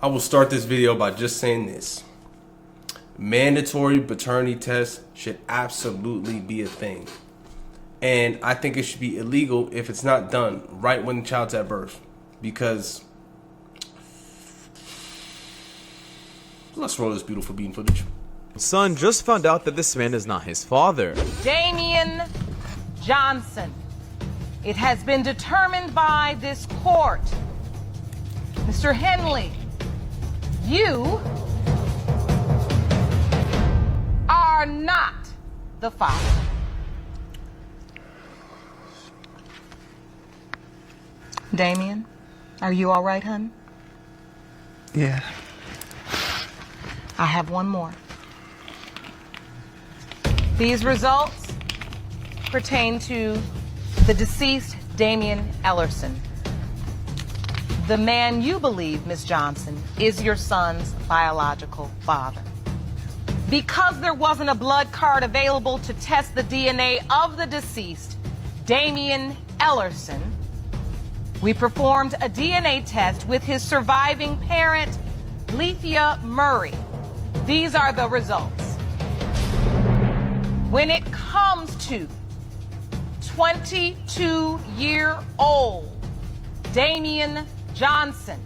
I will start this video by just saying this. Mandatory paternity tests should absolutely be a thing. And I think it should be illegal if it's not done right when the child's at birth. Because let's roll this beautiful bean footage. Son just found out that this man is not his father. Damian Johnson. It has been determined by this court. Mr. Henley, you are not the father. Damian, are you all right, hon? Yeah. I have one more. These results pertain to the deceased Damian Ellerson. The man you believe, Ms. Johnson, is your son's biological father. Because there wasn't a blood card available to test the DNA of the deceased, Damian Ellerson, we performed a DNA test with his surviving parent, Lethea Murray. These are the results. When it comes to 22-year-old Damian Johnson,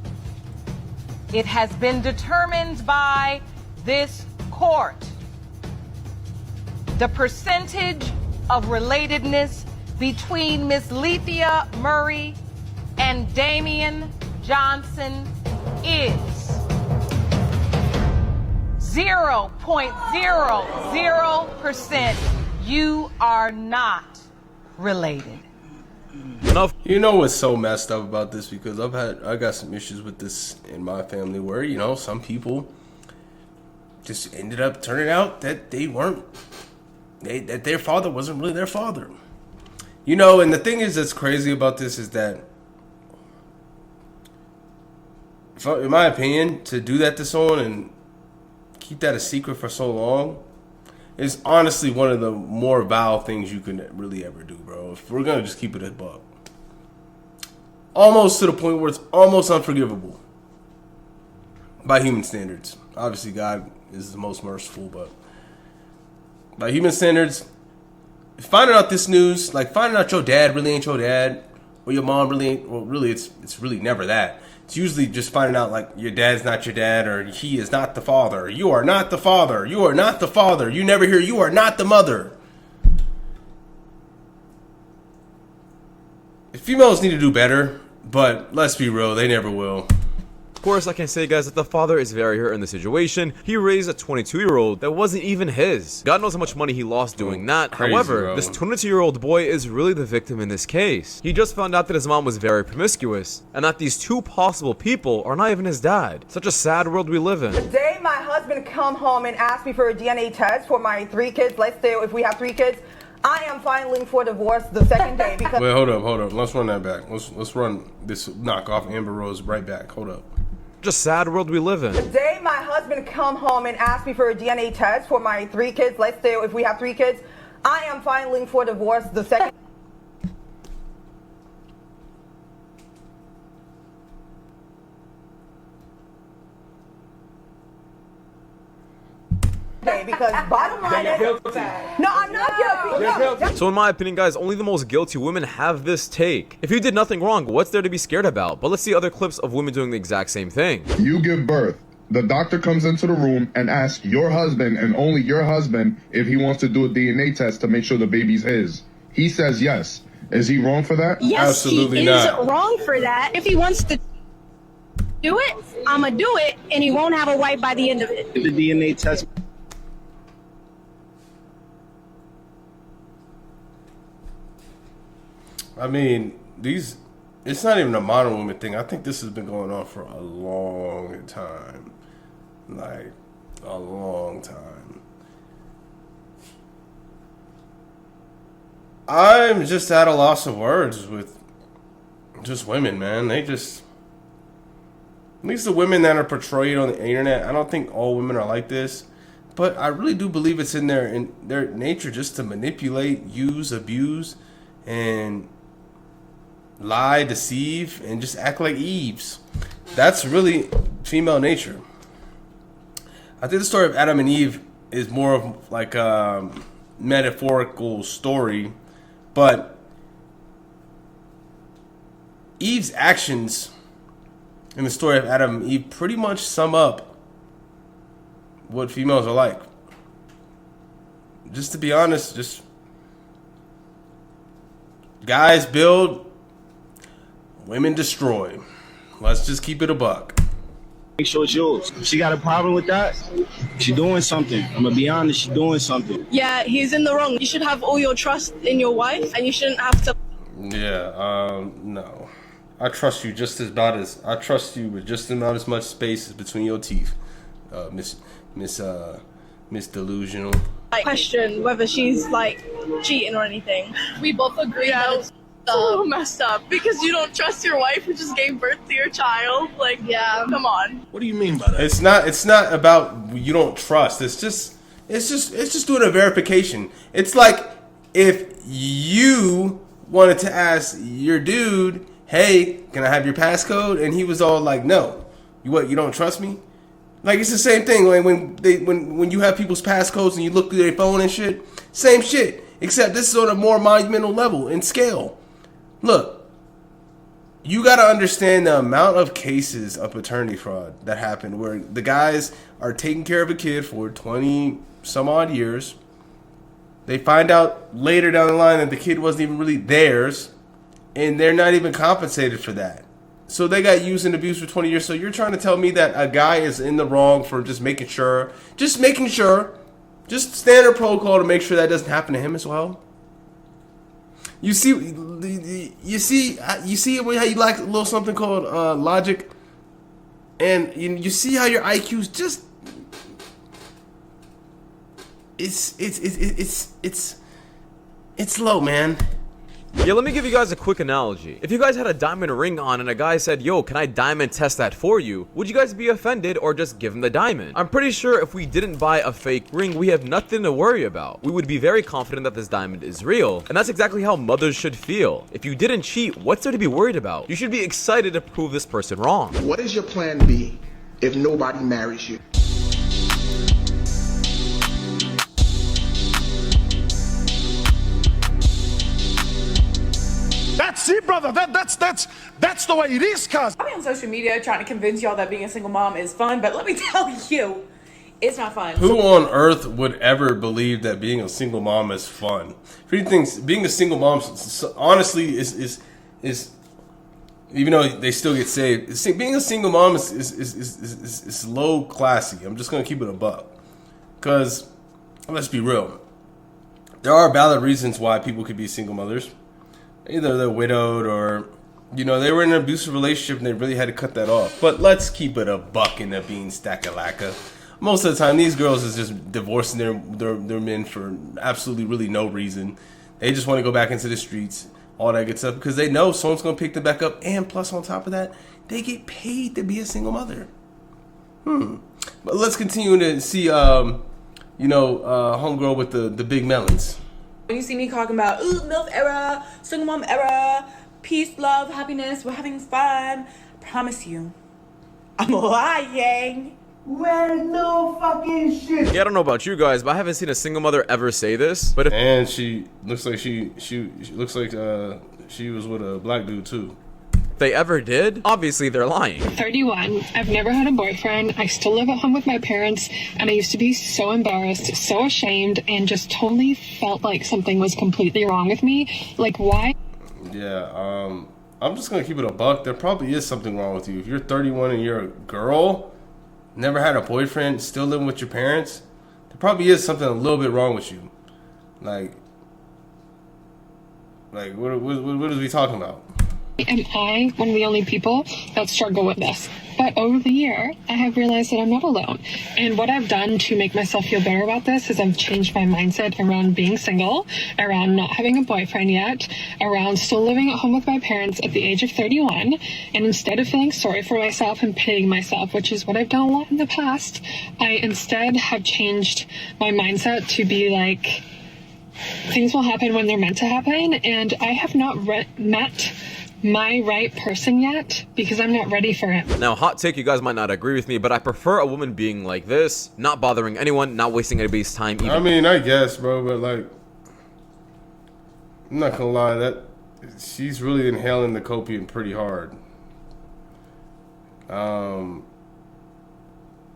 it has been determined by this court the percentage of relatedness between Miss Lethea Murray and Damian Johnson is 0.00%. You are not related. Enough. You know what's so messed up about this? Because I got some issues with this in my family where, you know, some people just ended up turning out that that their father wasn't really their father. You know, and the thing is that's crazy about this is that, in my opinion, to do that to someone and keep that a secret for so long is honestly one of the more vile things you can really ever do, bro. If we're gonna just keep it a buck. Almost to the point where it's almost unforgivable by human standards. Obviously, God is the most merciful, but by human standards, finding out this news, like finding out your dad really ain't your dad, or your mom really ain't, well, really, it's really never that. It's usually just finding out like your dad's not your dad, or he is not the father. You are not the father. You are not the father. You never hear you are not the mother. Females need to do better, but let's be real, they never will. Of course, I can say, guys, that the father is very hurt in the situation. He raised a 22-year-old that wasn't even his. God knows how much money he lost doing that. Crazy, However, bro. this 22-year-old boy is really the victim in this case. He just found out that his mom was very promiscuous, and that these two possible people are not even his dad. Such a sad world we live in. The day my husband come home and asked me for a DNA test for my 3 kids, let's say if we have 3 kids, I am filing for divorce the second day because... Wait, hold up. Let's run that back. Let's run this knockoff Amber Rose right back. Hold up. Just sad world we live in. The day my husband come home and asked me for a DNA test for my 3 kids, let's say if we have 3 kids, I am filing for divorce the second day because bottom line is... No, I'm not guilty. So in my opinion, guys, only the most guilty women have this take. If you did nothing wrong, what's there to be scared about? But let's see other clips of women doing the exact same thing. You give birth. The doctor comes into the room and asks your husband and only your husband if he wants to do a DNA test to make sure the baby's his. He says yes. Is he wrong for that? Yes, Absolutely he not. is wrong for that. If he wants to do it, I'ma do it, and he won't have a wife by the end of it. The DNA test. I mean, it's not even a modern woman thing. I think this has been going on for a long time. Like, a long time. I'm just at a loss of words with just women, man. They just... At least the women that are portrayed on the internet, I don't think all women are like this. But I really do believe it's in their nature just to manipulate, use, abuse, and lie, deceive, and just act like Eves. that's really female nature. I think the story of Adam and Eve is more of like a metaphorical story, but Eve's actions in the story of Adam and Eve pretty much sum up what females are like. Just to be honest, just guys build, women destroy. Let's just keep it a buck. Make sure it's yours. If she got a problem with that, she doing something. I'm gonna be honest, she doing something. Yeah, he's in the wrong. You should have all your trust in your wife, and you shouldn't have to. Yeah, no. I trust you just about as I trust you with just about as much space between your teeth, Miss Delusional. Like, question whether she's like cheating or anything. We both agree that it's so messed up because you don't trust your wife who just gave birth to your child. Like, yeah, come on. What do you mean by that? It's not about you don't trust. It's just doing a verification. It's like if you wanted to ask your dude, hey, can I have your passcode? And he was all like, no. You don't trust me? Like, it's the same thing. Like when you have people's passcodes and you look through their phone and shit, same shit. Except this is on a more monumental level and scale. Look, you got to understand the amount of cases of paternity fraud that happen where the guys are taking care of a kid for 20 some odd years. They find out later down the line that the kid wasn't even really theirs, and they're not even compensated for that. So they got used and abused for 20 years. So you're trying to tell me that a guy is in the wrong for just making sure, just standard protocol to make sure that doesn't happen to him as well? You see how you like a little something called logic, and you see how your IQ's just it's low, man. Yeah, let me give you guys a quick analogy. If you guys had a diamond ring on and a guy said, yo, can I diamond test that for you? Would you guys be offended or just give him the diamond? I'm pretty sure if we didn't buy a fake ring, we have nothing to worry about. We would be very confident that this diamond is real. And that's exactly how mothers should feel. If you didn't cheat, what's there to be worried about? You should be excited to prove this person wrong. What is your plan B if nobody marries you? See, brother, that's the way it is, cuz. I'll be on social media trying to convince y'all that being a single mom is fun, but let me tell you, it's not fun. Who on earth would ever believe that being a single mom is fun? Three things. Being a single mom, honestly, is even though they still get saved, being a single mom is low classy. I'm just gonna keep it a buck, because let's be real. There are valid reasons why people could be single mothers. Either they're widowed or, they were in an abusive relationship and they really had to cut that off. But let's keep it a buck in the beanstalk-a-lacka. Most of the time, these girls is just divorcing their men for absolutely really no reason. They just want to go back into the streets, all that good stuff, because they know someone's going to pick them back up. And plus, on top of that, they get paid to be a single mother. But let's continue to see, homegirl with the big melons. When you see me talking about, ooh, MILF era, single mom era, peace, love, happiness, we're having fun, I promise you, I'm lying. Well, no fucking shit. Yeah, I don't know about you guys, but I haven't seen a single mother ever say this. But and she looks like she looks like she was with a black dude too. They ever did, obviously they're lying. 31. I've never had a boyfriend. I still live at home with my parents, and I used to be so embarrassed, so ashamed, and just totally felt like something was completely wrong with me. Like, why? Yeah, I'm just gonna keep it a buck. There probably is something wrong with you. If you're 31 and you're a girl, never had a boyfriend, still living with your parents, there probably is something a little bit wrong with you. Like what is we talking about? Am I one of the only people that struggle with this? But over the year, I have realized that I'm not alone. And what I've done to make myself feel better about this is I've changed my mindset around being single, around not having a boyfriend yet, around still living at home with my parents at the age of 31. And instead of feeling sorry for myself and pitying myself, which is what I've done a lot in the past, I instead have changed my mindset to be like, things will happen when they're meant to happen. And I have not met my right person yet because I'm not ready for it. Now, hot take, you guys might not agree with me, but I prefer a woman being like this, not bothering anyone, not wasting anybody's time either. I mean, I guess, bro, but like, I'm not gonna lie, that she's really inhaling the copium pretty hard.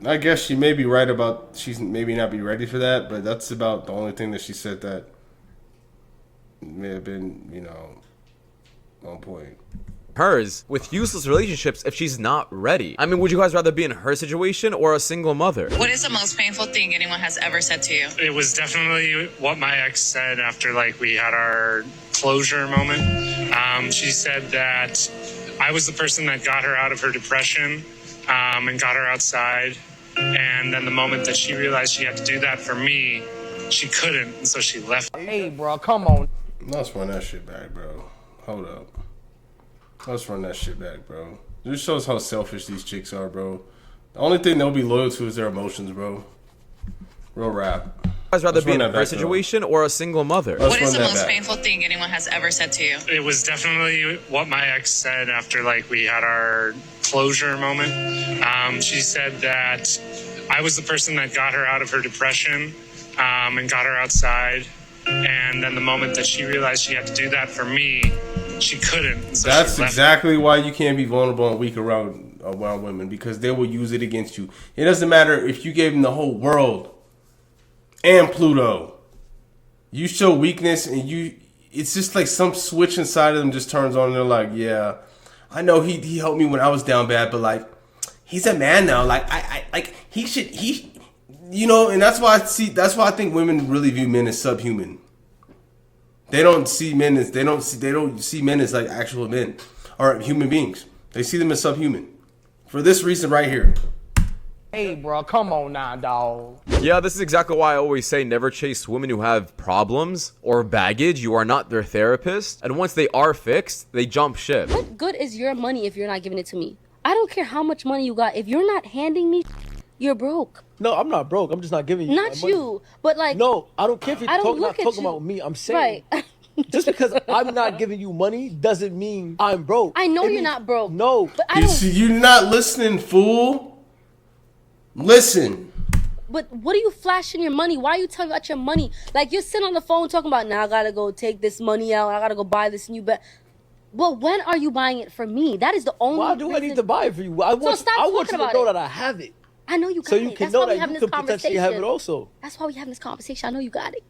I guess she may be right about she's maybe not be ready for that, but that's about the only thing that she said that may have been, you know, on point. Hers with useless relationships if she's not ready. I mean, would you guys rather be in her situation or a single mother? What is the most painful thing anyone has ever said to you? It was definitely what my ex said after like we had our closure moment. She said that I was the person that got her out of her depression and got her outside. And then the moment that she realized she had to do that for me, she couldn't, and so she left. Hey, bro, come on. Let's run that shit back, bro. Hold up. Let's run that shit back, bro. This shows how selfish these chicks are, bro. The only thing they'll be loyal to is their emotions, bro. Real rap. Would you guys rather be in her situation or a single mother? What is the most painful thing anyone has ever said to you? It was definitely what my ex said after like we had our closure moment. She said that I was the person that got her out of her depression and got her outside. And then the moment that she realized she had to do that for me, she couldn't. So that's she left. exactly why you can't be vulnerable and weak around women, because they will use it against you. It doesn't matter if you gave them the whole world and Pluto. You show weakness and it's just like some switch inside of them just turns on and they're like, yeah, I know he helped me when I was down bad, but like, he's a man now. Like, you know, and that's why I think women really view men as subhuman. They don't see men as like actual men or human beings. They see them as subhuman. For this reason right here. Hey, bro, come on now, dog. Yeah, this is exactly why I always say never chase women who have problems or baggage. You are not their therapist. And once they are fixed, they jump ship. What good is your money if you're not giving it to me? I don't care how much money you got. If you're not handing me, you're broke. No, I'm not broke. I'm just not giving you Not my money. you, but like... No, I don't care if you're talking you. about me. I'm saying... Right. Just because I'm not giving you money doesn't mean I'm broke. I know you're not broke. No. But I don't... See, you're not listening, fool. Listen. But what are you flashing your money? Why are you telling me about your money? Like, you're sitting on the phone talking about, now I gotta go take this money out. I gotta go buy this new bed. Well, when are you buying it for me? That is the only Why do I need to buy it for you? I want you to know that I have it. I know you got it. So you can know that you could potentially have it also. That's why we having this conversation. I know you got it.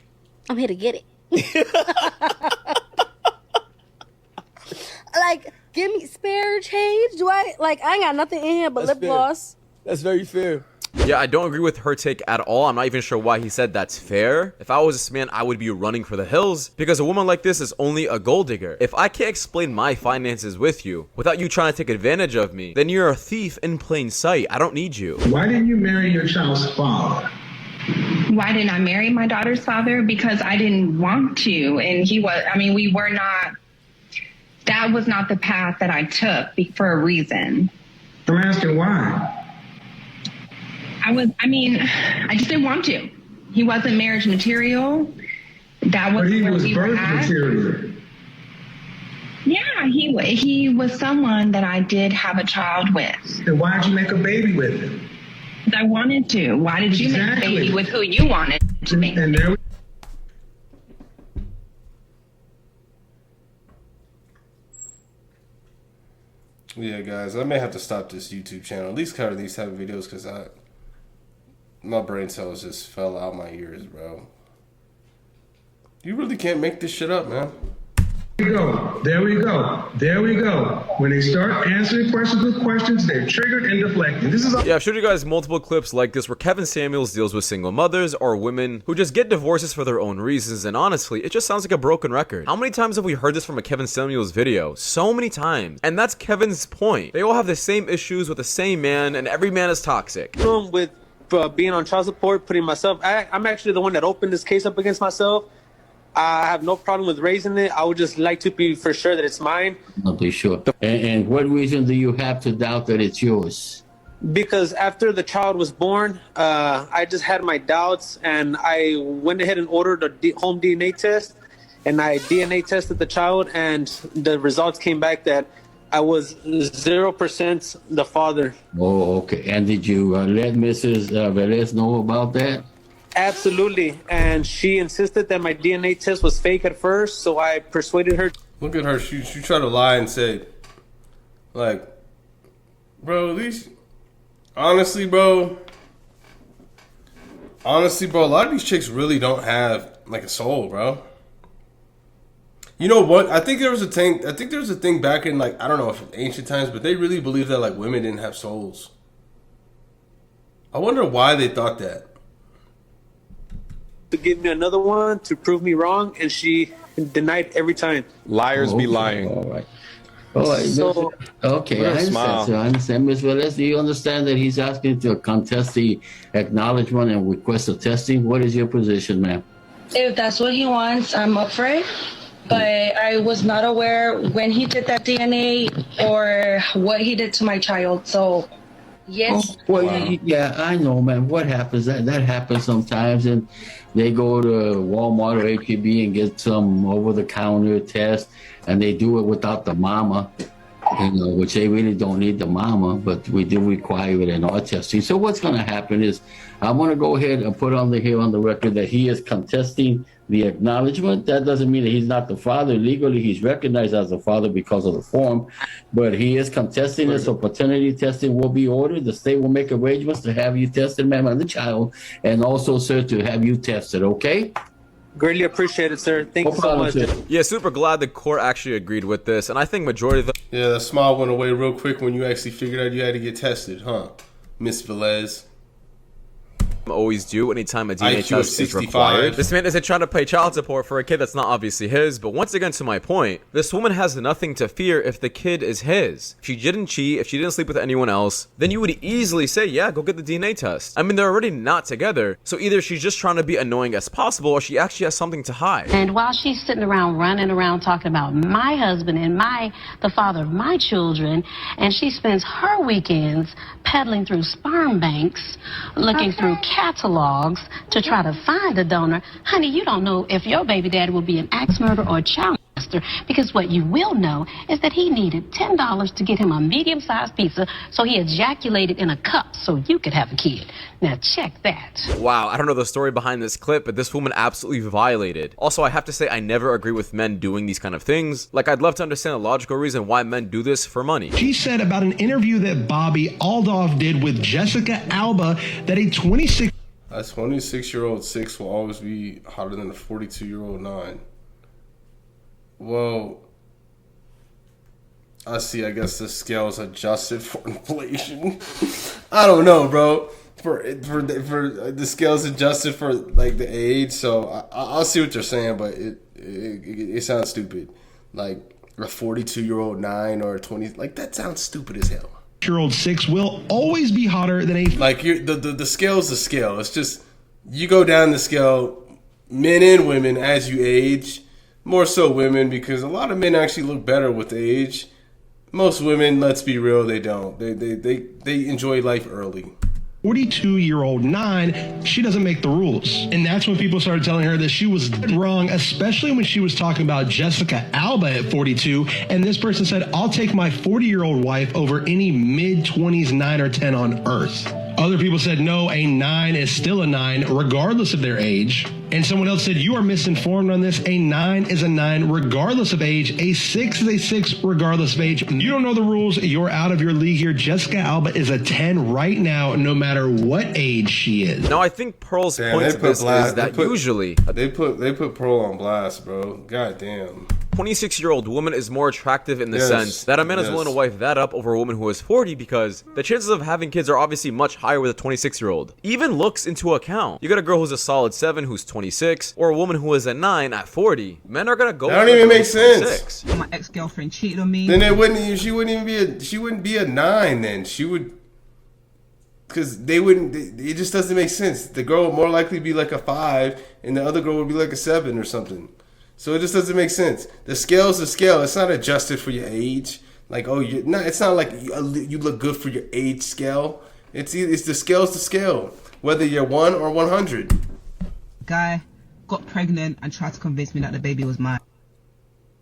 I'm here to get it. Like, give me spare change. I ain't got nothing in here but lip gloss. That's very fair. Yeah, I don't agree with her take at all. I'm not even sure why he said that's fair. If I was this man, I would be running for the hills because a woman like this is only a gold digger. If I can't explain my finances with you without you trying to take advantage of me, then you're a thief in plain sight. I don't need you. Why didn't you marry your child's father? Why didn't I marry my daughter's father? Because I didn't want to. And we were not, that was not the path that I took for a reason. I'm asking why. I just didn't want to. He wasn't marriage material. That was where we were at. Material. Yeah, he was someone that I did have a child with. Then why did you make a baby with him? I wanted to. Why did you make a baby with who you wanted to make a baby? Yeah, guys, I may have to stop this YouTube channel. At least cover these type of videos because my brain cells just fell out my ears, bro. You really can't make this shit up, man. There we go. When they start answering questions with questions, they're triggered and deflecting. Yeah, I've showed you guys multiple clips like this where Kevin Samuels deals with single mothers or women who just get divorces for their own reasons, and honestly, it just sounds like a broken record. How many times have we heard this from a Kevin Samuels video? So many times. And that's Kevin's point. They all have the same issues with the same man, and every man is toxic. With being on child support, putting myself... I'm actually the one that opened this case up against myself. I have no problem with raising it. I would just like to be for sure that it's mine. Okay, sure. And what reason do you have to doubt that it's yours? Because after the child was born, I just had my doubts, and I went ahead and ordered a home DNA test. and I DNA tested the child, and the results came back that I was 0% the father. Oh, okay. And did you let Mrs. Velez know about that? Absolutely, and she insisted that my DNA test was fake at first, so I persuaded her. Look at her. She tried to lie and say, like, bro, at least, honestly, bro, a lot of these chicks really don't have like a soul, bro. You know what? I think there was a thing back in, like, I don't know if ancient times, but they really believed that like women didn't have souls. I wonder why they thought that. To give me another one to prove me wrong, and she denied every time. Liars be lying. All right. All right. So, okay, I understand. So I understand, Ms. Velez. Do you understand that he's asking to contest the acknowledgement and request of testing? What is your position, ma'am? If that's what he wants, I'm up for it. But I was not aware when he did that DNA or what he did to my child. So, yes. Oh, well, yeah, I know, man. What happens? That happens sometimes, and they go to Walmart or H-E-B and get some over-the-counter test, and they do it without the mama, which they really don't need the mama, but we do require it in our testing. So what's going to happen is I'm going to go ahead and put on the record that he is contesting the acknowledgement. That doesn't mean that he's not the father. Legally, he's recognized as the father because of the form, but he is contesting it, so paternity testing will be ordered. The state will make arrangements to have you tested, ma'am, and the child, and also, sir, to have you tested, okay? Greatly appreciated, sir. Thank you so much. Yeah, super glad the court actually agreed with this, and I think majority of the... Yeah, that smile went away real quick when you actually figured out you had to get tested, huh, Miss Velez? always do anytime a DNA test is required. This man isn't trying to pay child support for a kid that's not obviously his, but once again to my point, this woman has nothing to fear if the kid is his. If she didn't cheat, if she didn't sleep with anyone else, then you would easily say, yeah, go get the DNA test. I mean, they're already not together, so either she's just trying to be annoying as possible or she actually has something to hide. And while she's sitting around running around talking about my husband and the father of my children, and she spends her weekends peddling through sperm banks, looking through catalogs to try to find a donor, honey, you don't know if your baby daddy will be an axe murderer or a child molester, because what you will know is that he needed $10 to get him a medium-sized pizza, so he ejaculated in a cup so you could have a kid. Now check that. Wow, I don't know the story behind this clip, but this woman absolutely violated. Also, I have to say I never agree with men doing these kind of things. Like, I'd love to understand the logical reason why men do this for money. She said about an interview that Bobby Aldoff did with Jessica Alba that a 26-year-old 6 will always be hotter than a 42-year-old 9. Well, I see. I guess the scale's adjusted for inflation. I don't know, bro. For the scale's adjusted for like the age, so I'll see what you're saying, but it sounds stupid. Like a 42-year-old 9 or a 20, like that sounds stupid as hell. Year-old 6 will always be hotter than a like the scale's the scale. It's just you go down the scale, men and women as you age. More so women, because a lot of men actually look better with age. Most women, let's be real, they don't. They enjoy life early. 42-year-old 9, she doesn't make the rules. And that's when people started telling her that she was wrong, especially when she was talking about Jessica Alba at 42. And this person said, I'll take my 40-year-old wife over any mid-20s 9 or 10 on earth. Other people said, no, a 9 is still a 9, regardless of their age. And someone else said, you are misinformed on this. A 9 is a 9, regardless of age. A 6 is a 6, regardless of age. You don't know the rules. You're out of your league here. Jessica Alba is a 10 right now, no matter what age she is. Now, I think Pearl's point to this is that usually... They put Pearl on blast, bro. God damn. 26-year-old woman is more attractive in the sense that a man is willing to wife that up over a woman who is 40 because the chances of having kids are obviously much higher with a 26-year-old. Even looks into account. You got a girl who's a solid 7 who's 26, or a woman who is a 9 at 40. Men are gonna go. That don't even make sense. My ex-girlfriend cheated on me. Then she wouldn't be a 9. Then she would, because it just doesn't make sense. The girl would more likely be like a 5, and the other girl would be like a 7 or something. So it just doesn't make sense. The scale's the scale. It's not adjusted for your age. Like, it's not like you look good for your age scale. It's the scale's the scale, whether you're 1 or 100. Guy got pregnant and tried to convince me that the baby was mine.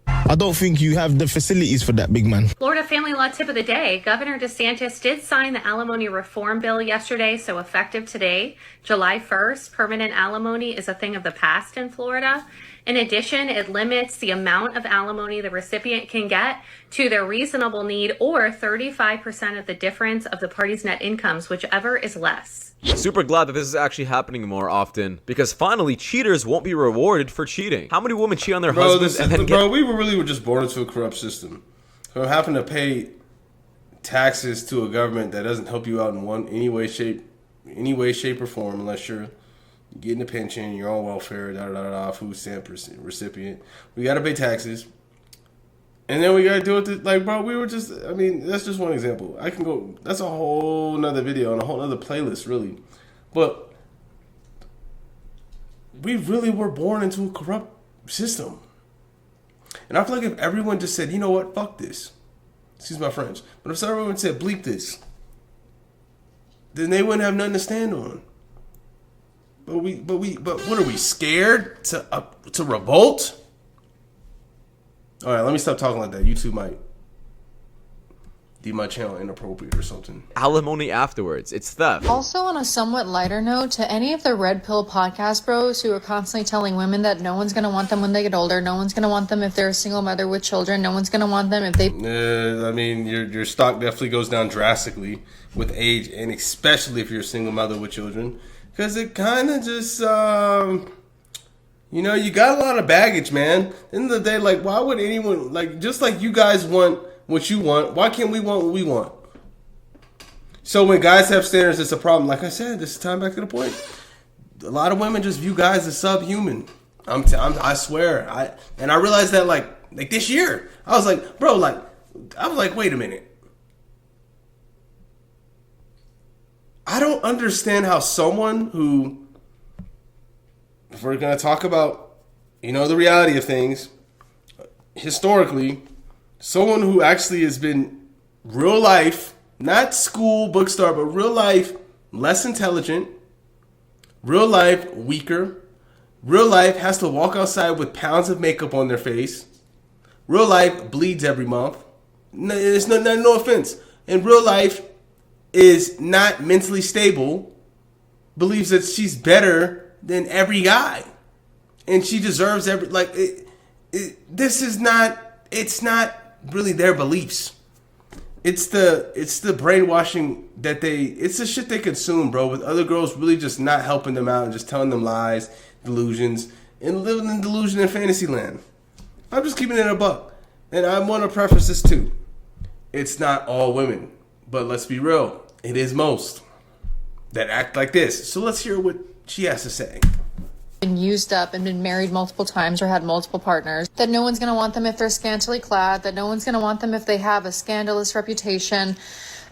I don't think you have the facilities for that, big man. Florida family law tip of the day. Governor DeSantis did sign the alimony reform bill yesterday, so effective today, July 1st, permanent alimony is a thing of the past in Florida. In addition, it limits the amount of alimony the recipient can get to their reasonable need or 35% of the difference of the parties' net incomes, whichever is less. Super glad that this is actually happening more often, because finally cheaters won't be rewarded for cheating. How many women cheat on their husbands and then we were just born into a corrupt system. So having to pay taxes to a government that doesn't help you out in any way, shape or form, unless you're getting a pension, you're on welfare, food stamp recipient. We got to pay taxes. And then we got to do it that's just one example. I can go, that's a whole nother video and a whole nother playlist, really. But we really were born into a corrupt system. And I feel like if everyone just said, you know what, fuck this. Excuse my French. But if everyone said, bleep this, then they wouldn't have nothing to stand on. But what are we, scared to revolt? All right, let me stop talking like that. YouTube might deem my channel inappropriate or something. alimony afterwards. It's theft. Also, on a somewhat lighter note, to any of the red pill podcast bros who are constantly telling women that no one's going to want them when they get older, no one's going to want them if they're a single mother with children, no one's going to want them if they... your stock definitely goes down drastically with age, and especially if you're a single mother with children. Because it kind of just... you got a lot of baggage, man. At the end of the day, why would anyone, just like you guys want what you want, why can't we want what we want? So when guys have standards, it's a problem. Like I said, this is time back to the point. A lot of women just view guys as subhuman. I swear. I realized that, like this year. I was like, bro, wait a minute. I don't understand how someone who, if we're going to talk about, the reality of things, historically, someone who actually has been real life, not school, bookstore, but real life, less intelligent, real life, weaker, real life has to walk outside with pounds of makeup on their face, real life bleeds every month, it's no offense, in real life is not mentally stable, believes that she's better than every guy, and she deserves it's not really their beliefs. It's the brainwashing that it's the shit they consume, bro, with other girls really just not helping them out and just telling them lies, delusions, and living in delusion and fantasy land. I'm just keeping it a buck. And I want to preface this too. It's not all women, but let's be real, it is most that act like this. So let's hear what she has to say. Been used up and been married multiple times or had multiple partners, that no one's going to want them if they're scantily clad, that no one's going to want them if they have a scandalous reputation,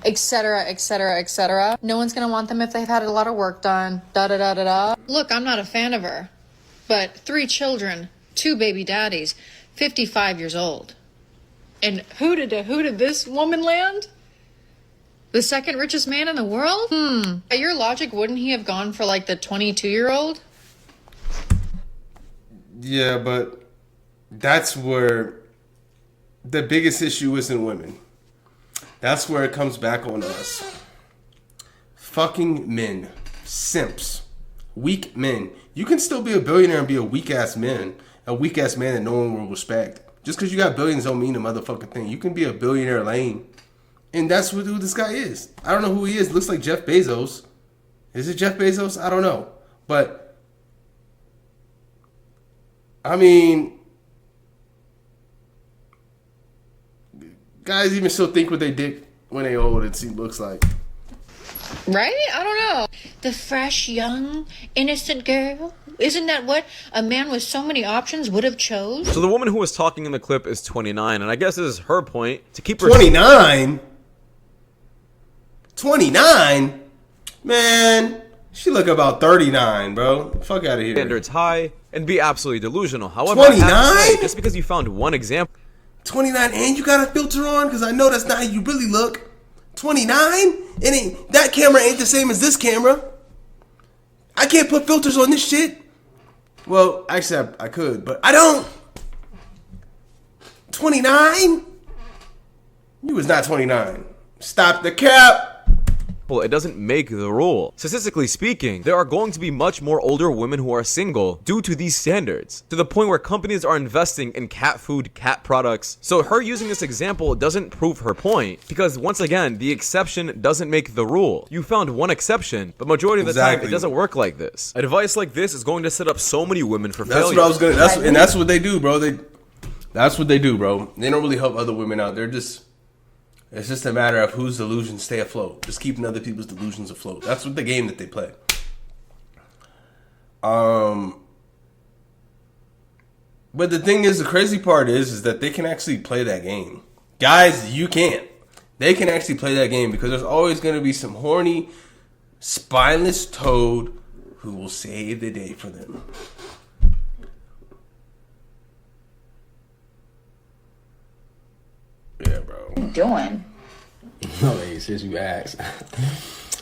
etc., etc., etc. No one's going to want them if they've had a lot of work done, da-da-da-da-da. Look, I'm not a fan of her, but 3 children, 2 baby daddies, 55 years old. And who did this woman land? The second richest man in the world? By your logic, wouldn't he have gone for the 22-year-old? Yeah, but that's where the biggest issue isn't women. That's where it comes back on us. Fucking men. Simps. Weak men. You can still be a billionaire and be a weak-ass man. A weak-ass man that no one will respect. Just because you got billions don't mean a motherfucking thing. You can be a billionaire lame. And that's who this guy is. I don't know who he is. Looks like Jeff Bezos. Is it Jeff Bezos? I don't know. But I mean, guys even still think what they did when they old, it looks like. Right? I don't know. The fresh, young, innocent girl. Isn't that what a man with so many options would have chose? So the woman who was talking in the clip is 29, and I guess this is her point to keep her... 29? 29? Man... She look about 39, bro. Fuck out of here. Standards high and be absolutely delusional. However, 29? Just because you found one example. 29 and you got a filter on? Because I know that's not how you really look. 29? That camera ain't the same as this camera. I can't put filters on this shit. Well, actually, I could, but I don't. 29? You was not 29. Stop the cap. It doesn't make the rule. Statistically speaking, there are going to be much more older women who are single due to these standards, to the point where companies are investing in cat food, cat products. So her using this example doesn't prove her point, because once again, the exception doesn't make the rule. You found one exception, but majority of the time, it doesn't work like this. Advice like this is going to set up so many women for failure. That's what I was gonna. And that's what they do, bro. That's what they do, bro. They don't really help other women out. It's just a matter of whose delusions stay afloat. Just keeping other people's delusions afloat. That's what the game that they play. But the thing is, the crazy part is that they can actually play that game. Guys, you can't. They can actually play that game because there's always going to be some horny, spineless toad who will save the day for them. Yeah, bro. What are you doing? No, hey, since you asked.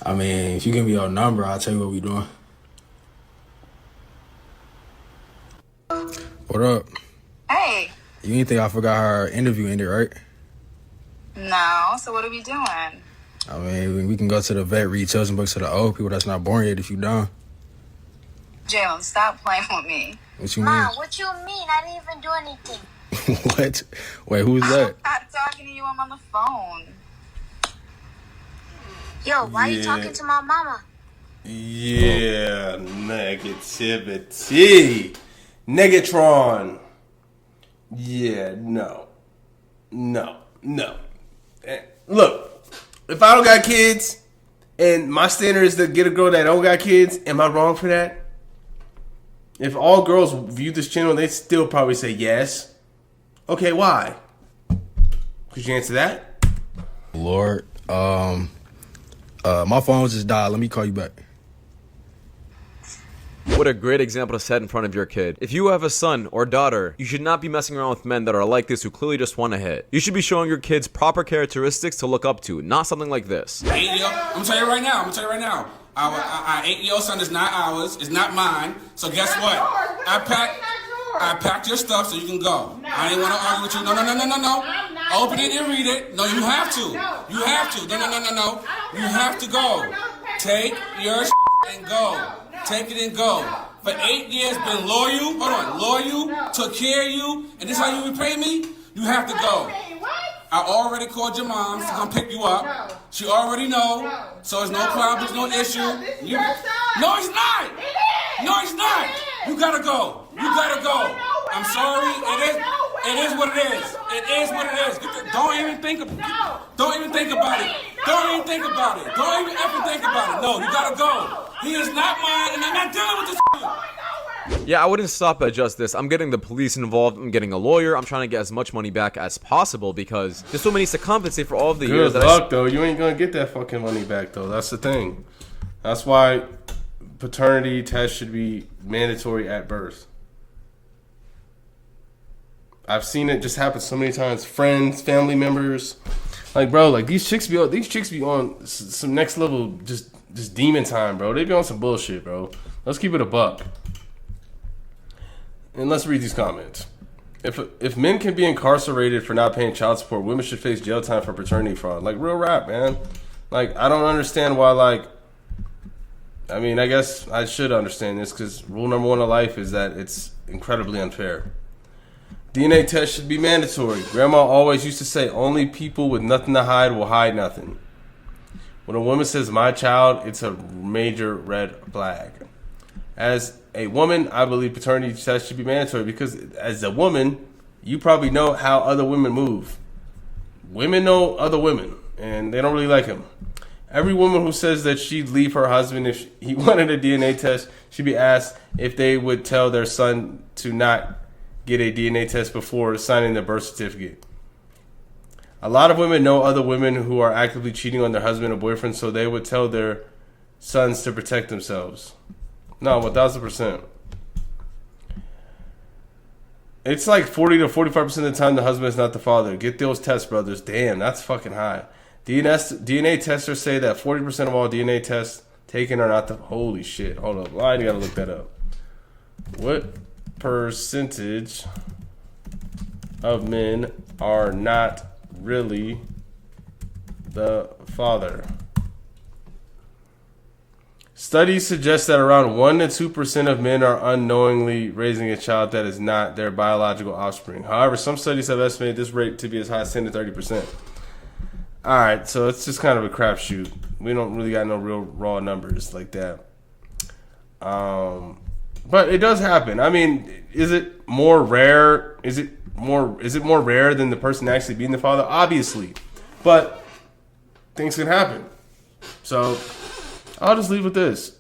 I mean, if you give me your number, I'll tell you what we doing. What up? Hey. You didn't think I forgot how our interview ended, right? No, so what are we doing? I mean, we can go to the vet, read children's books to the old people that's not born yet if you done. Jalen, stop playing with me. What you mean? What you mean? I didn't even do anything. What? Wait, who's that? I'm not talking to you. I'm on the phone. Yo, why are you talking to my mama? Yeah, negativity. Negatron. Yeah, no. Look, if I don't got kids and my standard is to get a girl that don't got kids, am I wrong for that? If all girls view this channel, they still probably say yes. Okay, why? Could you answer that? Lord, my phone just died. Let me call you back. What a great example to set in front of your kid. If you have a son or daughter, you should not be messing around with men that are like this who clearly just want to hit. You should be showing your kids proper characteristics to look up to, not something like this. I'm gonna tell you right now. Our 8-year-old son is not ours. It's not mine. So guess what? I packed your stuff so you can go. I didn't want to argue with you. No. Open it and read it. No, you have to. You have to. No. You have to go. Take your and go. Take it and go. For 8 years, been loyal, took care of you, and this is how you repay me? You have to go. I already called your mom to come pick you up. She already know. So it's no problem, there's no issue. No, it's not. No, it's not. You gotta go. I'm sorry. It is what it is. It is what it is. Don't even think about it. Don't even effing think about it. No, you gotta go. He is not mine, and I'm not dealing with this. Yeah, I wouldn't stop at just this. I'm getting the police involved. I'm getting a lawyer. I'm trying to get as much money back as possible because this woman needs to compensate for all of the years that luck, though. You ain't gonna get that fucking money back, though. That's the thing. That's why paternity tests should be mandatory at birth. I've seen it just happen so many times. Friends, family members, like, bro, like these chicks be on some next level, just demon time, bro. They be on some bullshit, bro. Let's keep it a buck. And let's read these comments. If men can be incarcerated for not paying child support, women should face jail time for paternity fraud. Like, real rap, man. Like, I don't understand why, like, I mean, I guess I should understand this because rule number one of life is that it's incredibly unfair. DNA test should be mandatory. Grandma always used to say, only people with nothing to hide will hide nothing. When a woman says, my child, it's a major red flag. As a woman, I believe paternity tests should be mandatory because as a woman, you probably know how other women move. Women know other women, and they don't really like them. Every woman who says that she'd leave her husband if he wanted a DNA test should be asked if they would tell their son to not get a DNA test before signing the birth certificate. A lot of women know other women who are actively cheating on their husband or boyfriend, so they would tell their sons to protect themselves. No, 1,000%. It's like 40 to 45% of the time the husband is not the father. Get those tests, brothers. Damn, that's fucking high. DNA testers say that 40% of all DNA tests taken are not the... Holy shit. Hold up. I gotta look that up. What percentage of men are not really the father? Studies suggest that around 1 to 2% of men are unknowingly raising a child that is not their biological offspring. However, some studies have estimated this rate to be as high as 10 to 30%. All right, so it's just kind of a crapshoot. We don't really got no real raw numbers like that. But it does happen. I mean, is it more rare? Is it more rare than the person actually being the father? Obviously, but things can happen. So I'll just leave with this.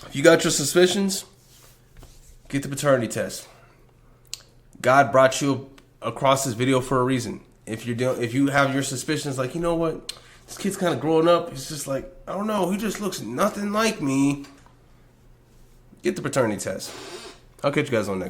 If you got your suspicions, get the paternity test. God brought you across this video for a reason. If you have your suspicions, like, you know what, this kid's kind of growing up. He's just like, I don't know, he just looks nothing like me. Get the paternity test. I'll catch you guys on the next.